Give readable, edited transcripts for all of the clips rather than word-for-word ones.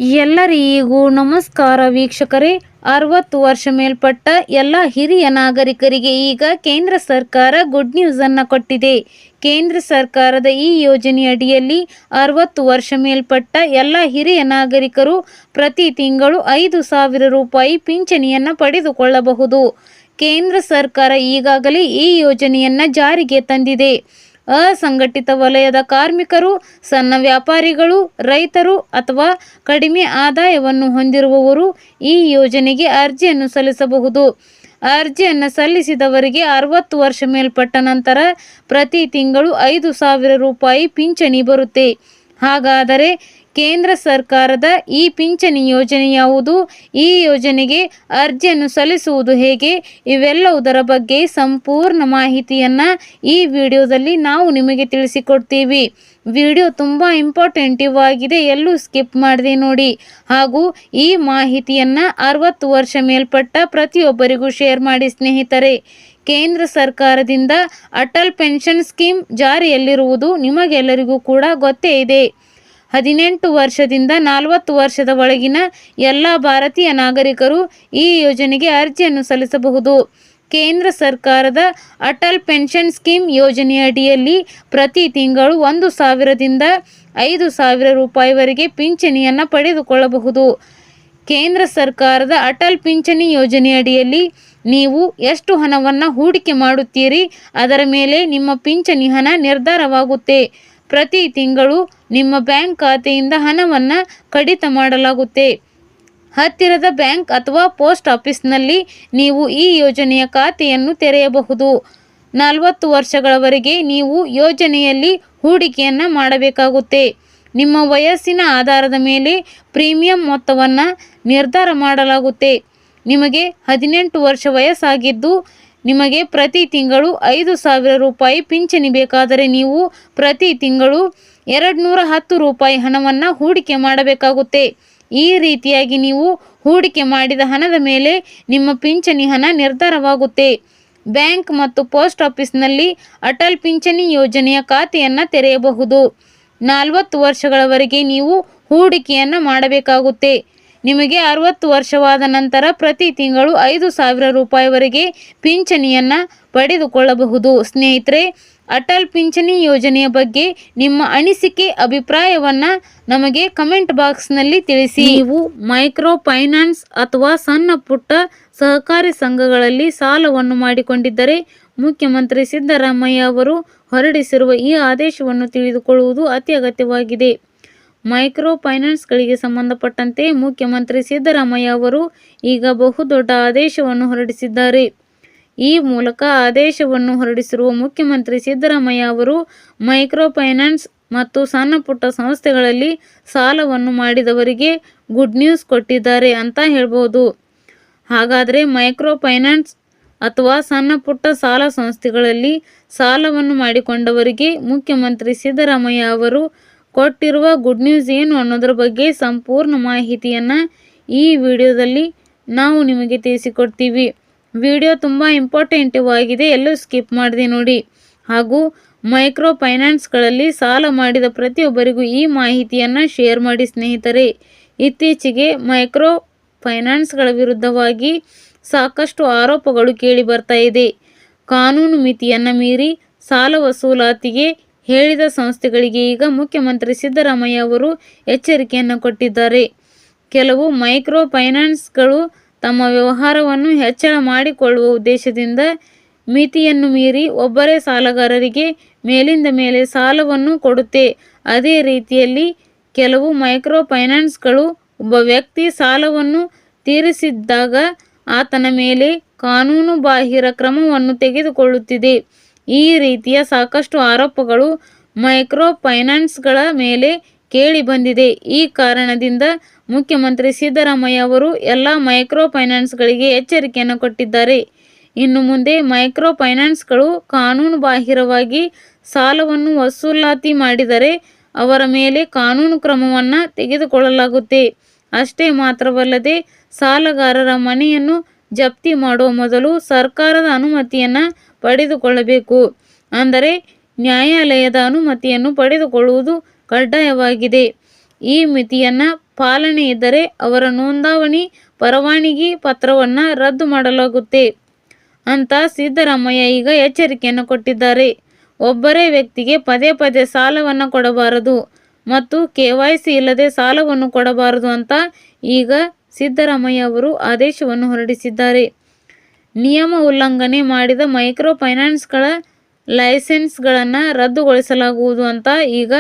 ಎಲ್ಲರಿಗೂ ನಮಸ್ಕಾರ ವೀಕ್ಷಕರೇ. 60 ವರ್ಷ ಮೇಲ್ಪಟ್ಟ ಎಲ್ಲ ಹಿರಿಯ ನಾಗರಿಕರಿಗೆ ಈಗ ಕೇಂದ್ರ ಸರ್ಕಾರ ಗುಡ್ ನ್ಯೂಸ್ ಅನ್ನು ಕೊಟ್ಟಿದೆ. ಕೇಂದ್ರ ಸರ್ಕಾರದ ಈ ಯೋಜನೆಯಡಿಯಲ್ಲಿ 60 ವರ್ಷ ಮೇಲ್ಪಟ್ಟ ಎಲ್ಲ ಹಿರಿಯ ನಾಗರಿಕರು ಪ್ರತಿ ತಿಂಗಳು 5,000 ರೂಪಾಯಿ ಪಿಂಚಣಿಯನ್ನು ಪಡೆದುಕೊಳ್ಳಬಹುದು. ಕೇಂದ್ರ ಸರ್ಕಾರ ಈಗಾಗಲೇ ಈ ಯೋಜನೆಯನ್ನು ಜಾರಿಗೆ ತಂದಿದೆ. ಅಸಂಘಟಿತ ವಲಯದ ಕಾರ್ಮಿಕರು, ಸಣ್ಣ ವ್ಯಾಪಾರಿಗಳು, ರೈತರು ಅಥವಾ ಕಡಿಮೆ ಆದಾಯವನ್ನು ಹೊಂದಿರುವವರು ಈ ಯೋಜನೆಗೆ ಅರ್ಜಿಯನ್ನು ಸಲ್ಲಿಸಬಹುದು. ಅರ್ಜಿಯನ್ನು ಸಲ್ಲಿಸಿದವರಿಗೆ 60 ವರ್ಷ ಮೇಲ್ಪಟ್ಟ ನಂತರ ಪ್ರತಿ ತಿಂಗಳು 5,000 ರೂಪಾಯಿ ಪಿಂಚಣಿ ಬರುತ್ತೆ. ಹಾಗಾದರೆ ಕೇಂದ್ರ ಸರ್ಕಾರದ ಈ ಪಿಂಚಣಿ ಯೋಜನೆ ಯಾವುದು? ಈ ಯೋಜನೆಗೆ ಅರ್ಜಿಯನ್ನು ಸಲ್ಲಿಸುವುದು ಹೇಗೆ? ಇವೆಲ್ಲವುದರ ಬಗ್ಗೆ ಸಂಪೂರ್ಣ ಮಾಹಿತಿಯನ್ನು ಈ ವಿಡಿಯೋದಲ್ಲಿ ನಾವು ನಿಮಗೆ ತಿಳಿಸಿಕೊಡ್ತೀವಿ. ವಿಡಿಯೋ ತುಂಬ ಇಂಪಾರ್ಟೆಂಟಿವ್ ಆಗಿದೆ, ಎಲ್ಲೂ ಸ್ಕಿಪ್ ಮಾಡದೆ ನೋಡಿ. ಹಾಗೂ ಈ ಮಾಹಿತಿಯನ್ನು 60 ವರ್ಷ ಮೇಲ್ಪಟ್ಟ ಪ್ರತಿಯೊಬ್ಬರಿಗೂ ಶೇರ್ ಮಾಡಿ ಸ್ನೇಹಿತರೆ. ಕೇಂದ್ರ ಸರ್ಕಾರದಿಂದ ಅಟಲ್ ಪೆನ್ಷನ್ ಸ್ಕೀಮ್ ಜಾರಿಯಲ್ಲಿರುವುದು ನಿಮಗೆಲ್ಲರಿಗೂ ಕೂಡ ಗೊತ್ತೇ ಇದೆ. 18 ವರ್ಷದಿಂದ 40 ವರ್ಷದ ಒಳಗಿನ ಎಲ್ಲ ಭಾರತೀಯ ನಾಗರಿಕರು ಈ ಯೋಜನೆಗೆ ಅರ್ಜಿಯನ್ನು ಸಲ್ಲಿಸಬಹುದು. ಕೇಂದ್ರ ಸರ್ಕಾರದ ಅಟಲ್ ಪೆನ್ಷನ್ ಸ್ಕೀಮ್ ಯೋಜನೆಯಡಿಯಲ್ಲಿ ಪ್ರತಿ ತಿಂಗಳು 1,000ದಿಂದ 5,000 ರೂಪಾಯಿವರೆಗೆ ಪಿಂಚಣಿಯನ್ನು ಪಡೆದುಕೊಳ್ಳಬಹುದು. ಕೇಂದ್ರ ಸರ್ಕಾರದ ಅಟಲ್ ಪಿಂಚಣಿ ಯೋಜನೆಯಡಿಯಲ್ಲಿ ನೀವು ಎಷ್ಟು ಹಣವನ್ನು ಹೂಡಿಕೆ ಮಾಡುತ್ತೀರಿ ಅದರ ಮೇಲೆ ನಿಮ್ಮ ಪಿಂಚಣಿ ಹಣ ನಿರ್ಧಾರವಾಗುತ್ತೆ. ಪ್ರತಿ ತಿಂಗಳು ನಿಮ್ಮ ಬ್ಯಾಂಕ್ ಖಾತೆಯಿಂದ ಹಣವನ್ನು ಕಡಿತ ಮಾಡಲಾಗುತ್ತೆ. ಹತ್ತಿರದ ಬ್ಯಾಂಕ್ ಅಥವಾ ಪೋಸ್ಟ್ ಆಫೀಸ್ನಲ್ಲಿ ನೀವು ಈ ಯೋಜನೆಯ ಖಾತೆಯನ್ನು ತೆರೆಯಬಹುದು. 40 ವರ್ಷಗಳವರೆಗೆ ನೀವು ಯೋಜನೆಯಲ್ಲಿ ಹೂಡಿಕೆಯನ್ನು ಮಾಡಬೇಕಾಗುತ್ತೆ. ನಿಮ್ಮ ವಯಸ್ಸಿನ ಆಧಾರದ ಮೇಲೆ ಪ್ರೀಮಿಯಂ ಮೊತ್ತವನ್ನು ನಿರ್ಧಾರ ಮಾಡಲಾಗುತ್ತೆ. ನಿಮಗೆ 18 ವರ್ಷ ವಯಸ್ಸಾಗಿದ್ದು ನಿಮಗೆ ಪ್ರತಿ ತಿಂಗಳು 5,000 ರೂಪಾಯಿ ಪಿಂಚಣಿ ಬೇಕಾದರೆ ನೀವು ಪ್ರತಿ ತಿಂಗಳು 210 ರೂಪಾಯಿ ಹಣವನ್ನು ಹೂಡಿಕೆ ಮಾಡಬೇಕಾಗುತ್ತೆ. ಈ ರೀತಿಯಾಗಿ ನೀವು ಹೂಡಿಕೆ ಮಾಡಿದ ಹಣದ ಮೇಲೆ ನಿಮ್ಮ ಪಿಂಚಣಿ ಹಣ ನಿರ್ಧಾರವಾಗುತ್ತೆ. ಬ್ಯಾಂಕ್ ಮತ್ತು ಪೋಸ್ಟ್ ಆಫೀಸ್ನಲ್ಲಿ ಅಟಲ್ ಪಿಂಚಣಿ ಯೋಜನೆಯ ಖಾತೆಯನ್ನು ತೆರೆಯಬಹುದು. 40 ವರ್ಷಗಳವರೆಗೆ ನೀವು ಹೂಡಿಕೆಯನ್ನು ಮಾಡಬೇಕಾಗುತ್ತೆ. ನಿಮಗೆ 60 ವರ್ಷವಾದ ನಂತರ ಪ್ರತಿ ತಿಂಗಳು 5,000 ರೂಪಾಯಿವರೆಗೆ ಪಿಂಚಣಿಯನ್ನು ಪಡೆದುಕೊಳ್ಳಬಹುದು. ಸ್ನೇಹಿತರೆ, ಅಟಲ್ ಪಿಂಚಣಿ ಯೋಜನೆಯ ಬಗ್ಗೆ ನಿಮ್ಮ ಅನಿಸಿಕೆ ಅಭಿಪ್ರಾಯವನ್ನು ನಮಗೆ ಕಮೆಂಟ್ ಬಾಕ್ಸ್ನಲ್ಲಿ ತಿಳಿಸಿ. ನೀವು ಮೈಕ್ರೋ ಫೈನಾನ್ಸ್ ಅಥವಾ ಸಣ್ಣ ಪುಟ್ಟ ಸಹಕಾರಿ ಸಂಘಗಳಲ್ಲಿ ಸಾಲವನ್ನು ಮಾಡಿಕೊಂಡಿದ್ದರೆ ಮುಖ್ಯಮಂತ್ರಿ ಸಿದ್ದರಾಮಯ್ಯ ಅವರು ಹೊರಡಿಸಿರುವ ಈ ಆದೇಶವನ್ನು ತಿಳಿದುಕೊಳ್ಳುವುದು ಅತಿ ಅಗತ್ಯವಾಗಿದೆ. ಮೈಕ್ರೋ ಫೈನಾನ್ಸ್ಗಳಿಗೆ ಸಂಬಂಧಪಟ್ಟಂತೆ ಮುಖ್ಯಮಂತ್ರಿ ಸಿದ್ದರಾಮಯ್ಯ ಅವರು ಈಗ ಬಹುದೊಡ್ಡ ಆದೇಶವನ್ನು ಹೊರಡಿಸಿದ್ದಾರೆ. ಈ ಮೂಲಕ ಆದೇಶವನ್ನು ಹೊರಡಿಸಿರುವ ಮುಖ್ಯಮಂತ್ರಿ ಸಿದ್ದರಾಮಯ್ಯ ಅವರು ಮೈಕ್ರೋ ಫೈನಾನ್ಸ್ ಮತ್ತು ಸಣ್ಣ ಪುಟ್ಟ ಸಂಸ್ಥೆಗಳಲ್ಲಿ ಸಾಲವನ್ನು ಮಾಡಿದವರಿಗೆ ಗುಡ್ ನ್ಯೂಸ್ ಕೊಟ್ಟಿದ್ದಾರೆ ಅಂತ ಹೇಳ್ಬೋದು. ಹಾಗಾದರೆ ಮೈಕ್ರೋ ಫೈನಾನ್ಸ್ ಅಥವಾ ಸಣ್ಣ ಪುಟ್ಟ ಸಾಲ ಸಂಸ್ಥೆಗಳಲ್ಲಿ ಸಾಲವನ್ನು ಮಾಡಿಕೊಂಡವರಿಗೆ ಮುಖ್ಯಮಂತ್ರಿ ಸಿದ್ದರಾಮಯ್ಯ ಅವರು ಕೊಟ್ಟಿರುವ ಗುಡ್ ನ್ಯೂಸ್ ಏನು ಅನ್ನೋದ್ರ ಬಗ್ಗೆ ಸಂಪೂರ್ಣ ಮಾಹಿತಿಯನ್ನು ಈ ವಿಡಿಯೋದಲ್ಲಿ ನಾವು ನಿಮಗೆ ತಿಳಿಸಿಕೊಡ್ತೀವಿ. ವಿಡಿಯೋ ತುಂಬ ಇಂಪಾರ್ಟೆಂಟಿವ್ ಆಗಿದೆ, ಎಲ್ಲೂ ಸ್ಕಿಪ್ ಮಾಡದೆ ನೋಡಿ. ಹಾಗೂ ಮೈಕ್ರೋ ಫೈನಾನ್ಸ್ಗಳಲ್ಲಿ ಸಾಲ ಮಾಡಿದ ಪ್ರತಿಯೊಬ್ಬರಿಗೂ ಈ ಮಾಹಿತಿಯನ್ನು ಶೇರ್ ಮಾಡಿ ಸ್ನೇಹಿತರೆ. ಇತ್ತೀಚೆಗೆ ಮೈಕ್ರೋ ಫೈನಾನ್ಸ್ಗಳ ವಿರುದ್ಧವಾಗಿ ಸಾಕಷ್ಟು ಆರೋಪಗಳು ಕೇಳಿ ಬರ್ತಾ ಇದೆ. ಕಾನೂನು ಮಿತಿಯನ್ನು ಮೀರಿ ಸಾಲ ವಸೂಲಾತಿಗೆ ಹೇಳಿದ ಸಂಸ್ಥೆಗಳಿಗೆ ಈಗ ಮುಖ್ಯಮಂತ್ರಿ ಸಿದ್ದರಾಮಯ್ಯ ಅವರು ಎಚ್ಚರಿಕೆಯನ್ನು ಕೊಟ್ಟಿದ್ದಾರೆ. ಕೆಲವು ಮೈಕ್ರೋ ಫೈನಾನ್ಸ್ಗಳು ತಮ್ಮ ವ್ಯವಹಾರವನ್ನು ಹೆಚ್ಚಳ ಮಾಡಿಕೊಳ್ಳುವ ಉದ್ದೇಶದಿಂದ ಮಿತಿಯನ್ನು ಮೀರಿ ಒಬ್ಬರೇ ಸಾಲಗಾರರಿಗೆ ಮೇಲಿಂದ ಮೇಲೆ ಸಾಲವನ್ನು ಕೊಡುತ್ತೆ. ಅದೇ ರೀತಿಯಲ್ಲಿ ಕೆಲವು ಮೈಕ್ರೋ ಫೈನಾನ್ಸ್ಗಳು ಒಬ್ಬ ವ್ಯಕ್ತಿ ಸಾಲವನ್ನು ತೀರಿಸಿದ್ದಾಗ ಆತನ ಮೇಲೆ ಕಾನೂನು ಬಾಹಿರ ಕ್ರಮವನ್ನು ತೆಗೆದುಕೊಳ್ಳುತ್ತಿದೆ. ಈ ರೀತಿಯ ಸಾಕಷ್ಟು ಆರೋಪಗಳು ಮೈಕ್ರೋ ಫೈನಾನ್ಸ್ಗಳ ಮೇಲೆ ಕೇಳಿ ಬಂದಿದೆ. ಈ ಕಾರಣದಿಂದ ಮುಖ್ಯಮಂತ್ರಿ ಸಿದ್ದರಾಮಯ್ಯ ಅವರು ಎಲ್ಲ ಮೈಕ್ರೋ ಫೈನಾನ್ಸ್ಗಳಿಗೆ ಎಚ್ಚರಿಕೆಯನ್ನು ಕೊಟ್ಟಿದ್ದಾರೆ. ಇನ್ನು ಮುಂದೆ ಮೈಕ್ರೋ ಫೈನಾನ್ಸ್ಗಳು ಕಾನೂನು ಬಾಹಿರವಾಗಿ ಸಾಲವನ್ನು ವಸೂಲಾತಿ ಮಾಡಿದರೆ ಅವರ ಮೇಲೆ ಕಾನೂನು ಕ್ರಮವನ್ನು ತೆಗೆದುಕೊಳ್ಳಲಾಗುತ್ತೆ. ಅಷ್ಟೇ ಮಾತ್ರವಲ್ಲದೆ ಸಾಲಗಾರರ ಮನೆಯನ್ನು ಜಪ್ತಿ ಮಾಡುವ ಮೊದಲು ಸರ್ಕಾರದ ಅನುಮತಿಯನ್ನು ಪಡೆದುಕೊಳ್ಳಬೇಕು. ಅಂದರೆ ನ್ಯಾಯಾಲಯದ ಅನುಮತಿಯನ್ನು ಪಡೆದುಕೊಳ್ಳುವುದು ಕಡ್ಡಾಯವಾಗಿದೆ. ಈ ಮಿತಿಯನ್ನು ಪಾಲನೆ ಇದ್ದರೆ ಅವರ ನೋಂದಾವಣಿ ಪರವಾನಗಿ ಪತ್ರವನ್ನು ರದ್ದು ಮಾಡಲಾಗುತ್ತೆ ಅಂತ ಸಿದ್ದರಾಮಯ್ಯ ಈಗ ಎಚ್ಚರಿಕೆಯನ್ನು ಕೊಟ್ಟಿದ್ದಾರೆ. ಒಬ್ಬರೇ ವ್ಯಕ್ತಿಗೆ ಪದೇ ಪದೇ ಸಾಲವನ್ನು ಕೊಡಬಾರದು ಮತ್ತು KYC ಇಲ್ಲದೆ ಸಾಲವನ್ನು ಕೊಡಬಾರದು ಅಂತ ಈಗ ಸಿದ್ದರಾಮಯ್ಯ ಅವರು ಆದೇಶವನ್ನು ಹೊರಡಿಸಿದ್ದಾರೆ. ನಿಯಮ ಉಲ್ಲಂಘನೆ ಮಾಡಿದ ಮೈಕ್ರೋ ಫೈನಾನ್ಸ್ಗಳ ಲೈಸೆನ್ಸ್ಗಳನ್ನು ರದ್ದುಗೊಳಿಸಲಾಗುವುದು ಅಂತ ಈಗ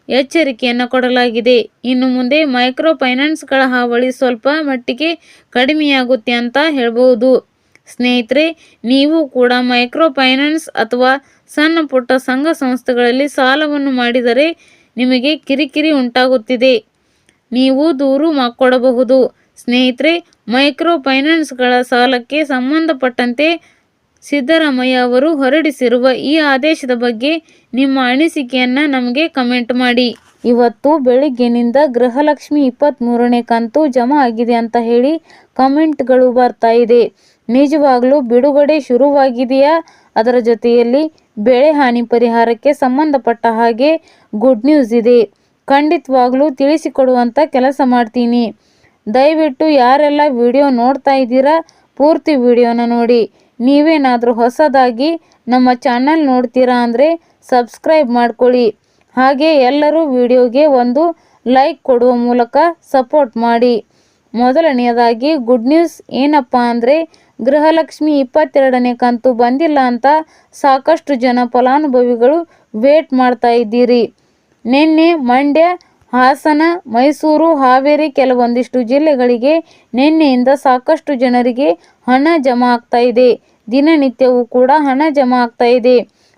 ಎಚ್ಚರಿಕೆಯನ್ನು ಕೊಡಲಾಗಿದೆ. ಇನ್ನು ಮುಂದೆ ಮೈಕ್ರೋ ಫೈನಾನ್ಸ್ಗಳ ಹಾವಳಿ ಸ್ವಲ್ಪ ಮಟ್ಟಿಗೆ ಕಡಿಮೆಯಾಗುತ್ತೆ ಅಂತ ಹೇಳ್ಬೋದು. ಸ್ನೇಹಿತರೆ, ನೀವು ಕೂಡ ಮೈಕ್ರೋ ಫೈನಾನ್ಸ್ ಅಥವಾ ಸಣ್ಣ ಪುಟ್ಟ ಸಂಘ ಸಂಸ್ಥೆಗಳಲ್ಲಿ ಸಾಲವನ್ನು ಮಾಡಿದರೆ ನಿಮಗೆ ಕಿರಿಕಿರಿ ಉಂಟಾಗುತ್ತಿದೆ, ನೀವು ದೂರು ಕೊಡಬಹುದು. ಸ್ನೇಹಿತರೆ, ಮೈಕ್ರೋ ಫೈನಾನ್ಸ್ಗಳ ಸಾಲಕ್ಕೆ ಸಂಬಂಧಪಟ್ಟಂತೆ ಸಿದ್ದರಾಮಯ್ಯ ಅವರು ಹೊರಡಿಸಿರುವ ಈ ಆದೇಶದ ಬಗ್ಗೆ ನಿಮ್ಮ ಅನಿಸಿಕೆಯನ್ನು ನಮಗೆ ಕಮೆಂಟ್ ಮಾಡಿ. ಇವತ್ತು ಬೆಳಿಗ್ಗೆನಿಂದ ಗೃಹಲಕ್ಷ್ಮಿ 23ನೇ ಕಂತು ಜಮಾ ಆಗಿದೆ ಅಂತ ಹೇಳಿ ಕಮೆಂಟ್ಗಳು ಬರ್ತಾ ಇದೆ. ನಿಜವಾಗ್ಲೂ ಬಿಡುಗಡೆ ಶುರುವಾಗಿದೆಯಾ? ಅದರ ಜೊತೆಯಲ್ಲಿ ಬೆಳೆ ಹಾನಿ ಪರಿಹಾರಕ್ಕೆ ಸಂಬಂಧಪಟ್ಟ ಹಾಗೆ ಗುಡ್ ನ್ಯೂಸ್ ಇದೆ. ಖಂಡಿತವಾಗ್ಲೂ ತಿಳಿಸಿಕೊಡುವಂಥ ಕೆಲಸ ಮಾಡ್ತೀನಿ. ದಯವಿಟ್ಟು ಯಾರೆಲ್ಲ ವಿಡಿಯೋ ನೋಡ್ತಾ ಇದ್ದೀರಾ ಪೂರ್ತಿ ವಿಡಿಯೋನ ನೋಡಿ. ನೀವೇನಾದರೂ ಹೊಸದಾಗಿ ನಮ್ಮ ಚಾನಲ್ ನೋಡ್ತೀರಾ ಅಂದರೆ ಸಬ್ಸ್ಕ್ರೈಬ್ ಮಾಡ್ಕೊಳ್ಳಿ. ಹಾಗೆ ಎಲ್ಲರೂ ವಿಡಿಯೋಗೆ ಒಂದು ಲೈಕ್ ಕೊಡುವ ಮೂಲಕ ಸಪೋರ್ಟ್ ಮಾಡಿ. ಮೊದಲನೆಯದಾಗಿ ಗುಡ್ ನ್ಯೂಸ್ ಏನಪ್ಪ ಅಂದರೆ ಗೃಹಲಕ್ಷ್ಮಿ 22ನೇ ಕಂತು ಬಂದಿಲ್ಲ ಅಂತ ಸಾಕಷ್ಟು ಜನ ಫಲಾನುಭವಿಗಳು ವೇಟ್ ಮಾಡ್ತಾ ಇದ್ದೀರಿ. ನಿನ್ನೆ ಮಂಡ್ಯ, ಹಾಸನ, ಮೈಸೂರು, ಹಾವೇರಿ ಕೆಲವೊಂದಿಷ್ಟು ಜಿಲ್ಲೆಗಳಿಗೆ ನಿನ್ನೆಯಿಂದ ಸಾಕಷ್ಟು ಜನರಿಗೆ ಹಣ ಜಮಾ ಆಗ್ತಾ ಇದೆ. ದಿನನಿತ್ಯವೂ ಕೂಡ ಹಣ ಜಮಾ ಆಗ್ತಾ ಇದೆ.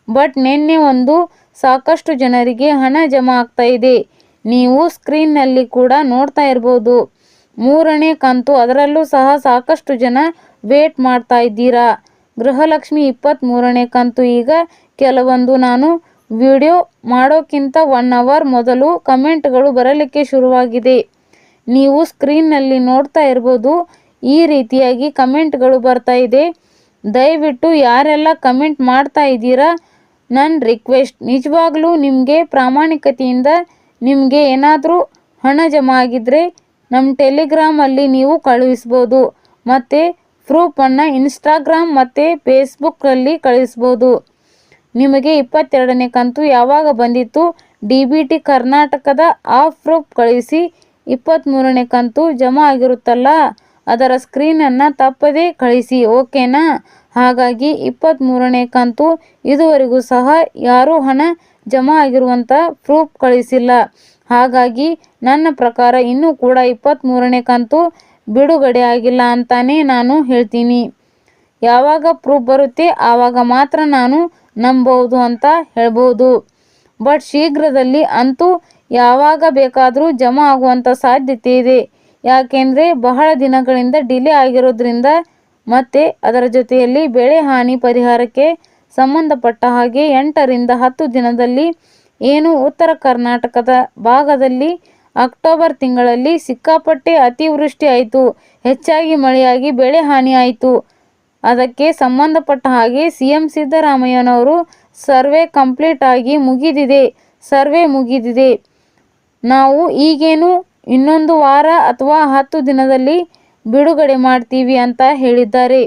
ಬಟ್ ನಿನ್ನೆ ಒಂದು ಸಾಕಷ್ಟು ಜನರಿಗೆ ಹಣ ಜಮಾ ಆಗ್ತಾ ಇದೆ. ನೀವು ಸ್ಕ್ರೀನ್ನಲ್ಲಿ ಕೂಡ ನೋಡ್ತಾ ಇರ್ಬೋದು. 3ನೇ ಕಂತು, ಅದರಲ್ಲೂ ಸಹ ಸಾಕಷ್ಟು ಜನ ವೇಟ್ ಮಾಡ್ತಾ ಇದ್ದೀರಾ. ಗೃಹಲಕ್ಷ್ಮಿ 23ನೇ ಕಂತು ಈಗ ಕೆಲವೊಂದು ನಾನು ವಿಡಿಯೋ ಮಾಡೋಕ್ಕಿಂತ 1 ಅವರ್ ಮೊದಲು ಕಮೆಂಟ್ಗಳು ಬರಲಿಕ್ಕೆ ಶುರುವಾಗಿದೆ. ನೀವು ಸ್ಕ್ರೀನ್ನಲ್ಲಿ ನೋಡ್ತಾ ಇರ್ಬೋದು. ಈ ರೀತಿಯಾಗಿ ಕಮೆಂಟ್ಗಳು ಬರ್ತಾ ಇದೆ. ದಯವಿಟ್ಟು ಯಾರೆಲ್ಲ ಕಮೆಂಟ್ ಮಾಡ್ತಾ ಇದ್ದೀರಾ, ನನ್ನ ರಿಕ್ವೆಸ್ಟ್, ನಿಜವಾಗ್ಲೂ ನಿಮಗೆ ಪ್ರಾಮಾಣಿಕತೆಯಿಂದ ನಿಮಗೆ ಏನಾದರೂ ಹಣ ಜಮಾ ಆಗಿದ್ದರೆ ನಮ್ಮ ಟೆಲಿಗ್ರಾಮಲ್ಲಿ ನೀವು ಕಳುಹಿಸ್ಬೋದು. ಮತ್ತು ಪ್ರೂಫನ್ನು ಇನ್ಸ್ಟಾಗ್ರಾಮ್ ಮತ್ತು ಫೇಸ್ಬುಕ್ಕಲ್ಲಿ ಕಳಿಸ್ಬೋದು. ನಿಮಗೆ 22ನೇ ಕಂತು ಯಾವಾಗ ಬಂದಿತ್ತು DBT ಕರ್ನಾಟಕದ ಪ್ರೂಫ್ ಕಳಿಸಿ. 23ನೇ ಕಂತು ಜಮಾ ಆಗಿರುತ್ತಲ್ಲ ಅದರ ಸ್ಕ್ರೀನನ್ನು ತಪ್ಪದೇ ಕಳಿಸಿ, ಓಕೆನಾ? ಹಾಗಾಗಿ 23ನೇ ಕಂತು ಇದುವರೆಗೂ ಸಹ ಯಾರೂ ಹಣ ಜಮಾ ಆಗಿರುವಂಥ ಪ್ರೂಫ್ ಕಳಿಸಿಲ್ಲ. ಹಾಗಾಗಿ ನನ್ನ ಪ್ರಕಾರ ಇನ್ನೂ ಕೂಡ 23ನೇ ಕಂತು ಬಿಡುಗಡೆ ಆಗಿಲ್ಲ ಅಂತಾನೆ ನಾನು ಹೇಳ್ತೀನಿ. ಯಾವಾಗ ಪ್ರೂಫ್ ಬರುತ್ತೆ ಆವಾಗ ಮಾತ್ರ ನಾನು ನಂಬೋದು ಅಂತ ಹೇಳ್ಬೋದು. ಬಟ್ ಶೀಘ್ರದಲ್ಲಿ ಅಂತೂ ಯಾವಾಗ ಬೇಕಾದರೂ ಜಮಾ ಆಗುವಂಥ ಸಾಧ್ಯತೆ ಇದೆ. ಯಾಕೆಂದರೆ ಬಹಳ ದಿನಗಳಿಂದ ಡಿಲೇ ಆಗಿರೋದ್ರಿಂದ. ಮತ್ತು ಅದರ ಜೊತೆಯಲ್ಲಿ ಬೆಳೆ ಹಾನಿ ಪರಿಹಾರಕ್ಕೆ ಸಂಬಂಧಪಟ್ಟ ಹಾಗೆ 8ರಿಂದ 10 ದಿನದಲ್ಲಿ ಏನು ಉತ್ತರ ಕರ್ನಾಟಕದ ಭಾಗದಲ್ಲಿ ಅಕ್ಟೋಬರ್ ತಿಂಗಳಲ್ಲಿ ಸಿಕ್ಕಾಪಟ್ಟೆ ಅತಿವೃಷ್ಟಿ ಆಯಿತು, ಹೆಚ್ಚಾಗಿ ಮಳೆಯಾಗಿ ಬೆಳೆ ಹಾನಿ ಆಯಿತು. ಅದಕ್ಕೆ ಸಂಬಂಧಪಟ್ಟ ಹಾಗೆ CM ಸಿದ್ದರಾಮಯ್ಯನವರು ಸರ್ವೆ ಕಂಪ್ಲೀಟ್ ಆಗಿ ಮುಗಿದಿದೆ. ನಾವು ಈಗೇನು ಇನ್ನೊಂದು ವಾರ ಅಥವಾ 10 ದಿನದಲ್ಲಿ ಬಿಡುಗಡೆ ಮಾಡ್ತೀವಿ ಅಂತ ಹೇಳಿದ್ದಾರೆ.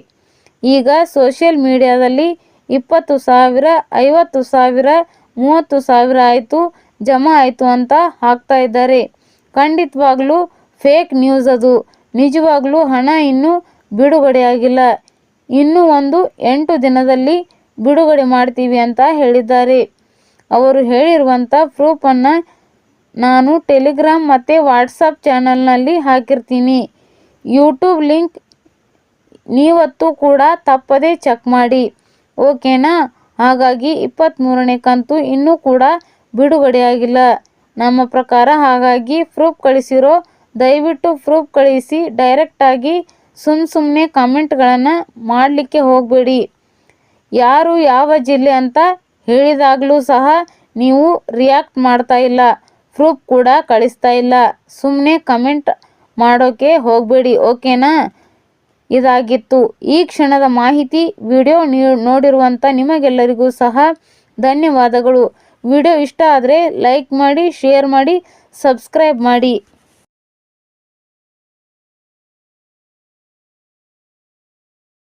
ಈಗ ಸೋಷಿಯಲ್ ಮೀಡಿಯಾದಲ್ಲಿ 20,000, 50,000, 30,000 ಆಯಿತು, ಜಮಾ ಆಯಿತು ಅಂತ ಹಾಕ್ತಾ ಇದ್ದಾರೆ. ಖಂಡಿತವಾಗ್ಲೂ ಫೇಕ್ ನ್ಯೂಸ್ ಅದು. ನಿಜವಾಗ್ಲೂ ಹಣ ಇನ್ನೂ ಬಿಡುಗಡೆ ಆಗಿಲ್ಲ. ಇನ್ನೂ ಒಂದು 8 ದಿನದಲ್ಲಿ ಬಿಡುಗಡೆ ಮಾಡ್ತೀವಿ ಅಂತ ಹೇಳಿದ್ದಾರೆ. ಅವರು ಹೇಳಿರುವಂಥ ಪ್ರೂಫನ್ನು ನಾನು ಟೆಲಿಗ್ರಾಮ್ ಮತ್ತು ವಾಟ್ಸಪ್ ಚಾನಲ್ನಲ್ಲಿ ಹಾಕಿರ್ತೀನಿ. ಯೂಟ್ಯೂಬ್ ಲಿಂಕ್ ನೀವತ್ತು ಕೂಡ ತಪ್ಪದೇ ಚೆಕ್ ಮಾಡಿ, ಓಕೆನಾ? ಹಾಗಾಗಿ 23ನೇ ಕಂತು ಇನ್ನೂ ಕೂಡ ಬಿಡುಗಡೆ ಆಗಿಲ್ಲ ನಮ್ಮ ಪ್ರಕಾರ. ಹಾಗಾಗಿ ಪ್ರೂಫ್ ಕಳಿಸಿರೋ ದಯವಿಟ್ಟು ಪ್ರೂಫ್ ಕಳಿಸಿ. ಡೈರೆಕ್ಟಾಗಿ ಸುಮ್ಮನೆ ಕಮೆಂಟ್ಗಳನ್ನು ಮಾಡಲಿಕ್ಕೆ ಹೋಗಬೇಡಿ. ಯಾರು ಯಾವ ಜಿಲ್ಲೆ ಅಂತ ಹೇಳಿದಾಗಲೂ ಸಹ ನೀವು ರಿಯಾಕ್ಟ್ ಮಾಡ್ತಾ ಇಲ್ಲ, ಪ್ರೂಫ್ ಕೂಡ ಕಳಿಸ್ತಾ ಇಲ್ಲ. ಸುಮ್ಮನೆ ಕಮೆಂಟ್ ಮಾಡೋಕ್ಕೆ ಹೋಗಬೇಡಿ, ಓಕೆನಾ? ಇದಾಗಿತ್ತು ಈ ಕ್ಷಣದ ಮಾಹಿತಿ. ವಿಡಿಯೋ ನೋಡಿರುವಂಥ ನಿಮಗೆಲ್ಲರಿಗೂ ಸಹ ಧನ್ಯವಾದಗಳು. ವಿಡಿಯೋ ಇಷ್ಟ ಆದರೆ ಲೈಕ್ ಮಾಡಿ, ಶೇರ್ ಮಾಡಿ, ಸಬ್ಸ್ಕ್ರೈಬ್ ಮಾಡಿ.